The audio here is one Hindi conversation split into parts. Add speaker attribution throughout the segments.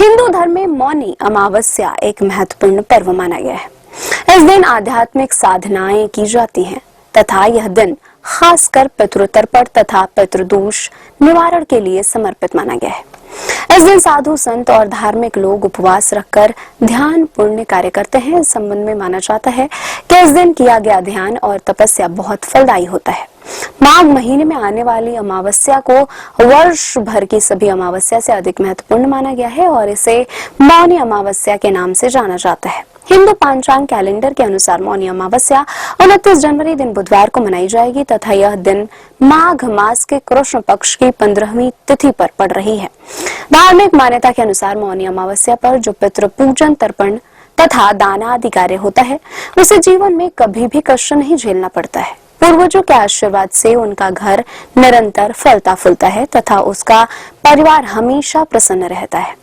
Speaker 1: हिंदू धर्म में मौनी अमावस्या एक महत्वपूर्ण पर्व माना गया है। इस दिन आध्यात्मिक साधनाएं की जाती हैं तथा यह दिन खासकर पितृतर्पण तथा पितृदोष निवारण के लिए समर्पित माना गया है। इस दिन साधु संत और धार्मिक लोग उपवास रखकर ध्यान पुण्य कार्य करते हैं। इस संबंध में माना जाता है कि इस दिन किया गया ध्यान और तपस्या बहुत फलदायी होता है। माघ महीने में आने वाली अमावस्या को वर्ष भर की सभी अमावस्या से अधिक महत्वपूर्ण माना गया है और इसे मौनी अमावस्या के नाम से जाना जाता है। हिंदू पंचांग कैलेंडर के अनुसार मौनी अमावस्या 29 जनवरी दिन बुधवार को मनाई जाएगी तथा यह दिन माघ मास के कृष्ण पक्ष की 15वीं तिथि पर पड़ रही है। धार्मिक मान्यता के अनुसार मौनी अमावस्या पर जो पितृ पूजन तर्पण तथा दान आदि कार्य होता है उसे जीवन में कभी भी कष्ट नहीं झेलना पड़ता है। पूर्वजों के आशीर्वाद से उनका घर निरंतर फलता फूलता है तथा उसका परिवार हमेशा प्रसन्न रहता है।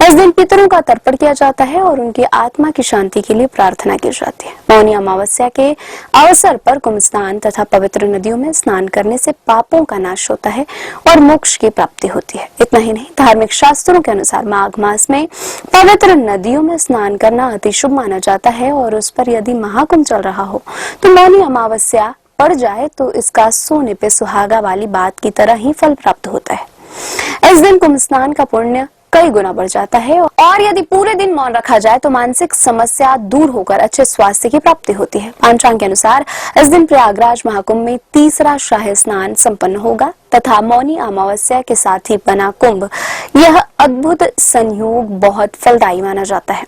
Speaker 1: इस दिन पितरों का तर्पण किया जाता है और उनकी आत्मा की शांति के लिए प्रार्थना की जाती है। मौनी अमावस्या के अवसर पर कुंभ स्नान तथा पवित्र नदियों में स्नान करने से पापों का नाश होता है और मोक्ष की प्राप्ति होती है। इतना ही नहीं, धार्मिक शास्त्रों के अनुसार माघ मास में पवित्र नदियों में स्नान करना अति शुभ माना जाता है और उस पर यदि महाकुंभ चल रहा हो तो मौनी अमावस्या पड़ जाए तो इसका सोने पे सुहागा वाली बात की तरह ही फल प्राप्त होता है। इस दिन कुंभ स्नान का पुण्य कई गुना बढ़ जाता है और यदि पूरे दिन मौन रखा जाए तो मानसिक समस्या दूर होकर अच्छे स्वास्थ्य की प्राप्ति होती है। पंचांग के अनुसार इस दिन प्रयागराज महाकुंभ में तीसरा शाही स्नान संपन्न होगा तथा मौनी अमावस्या के साथ ही बना कुंभ, यह अद्भुत संयोग बहुत फलदायी माना जाता है।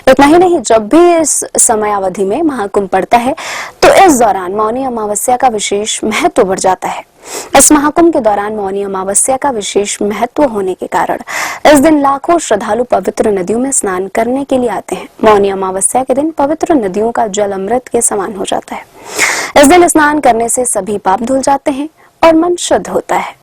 Speaker 1: इतना ही नहीं, जब भी इस समयावधि में महाकुंभ पड़ता है तो इस दौरान मौनी अमावस्या का विशेष महत्व बढ़ जाता है। इस महाकुंभ के दौरान मौनी अमावस्या का विशेष महत्व होने के कारण इस दिन लाखों श्रद्धालु पवित्र नदियों में स्नान करने के लिए आते हैं। मौनी अमावस्या के दिन पवित्र नदियों का जल अमृत के समान हो जाता है। इस दिन स्नान करने से सभी पाप धुल जाते हैं और मन शुद्ध होता है।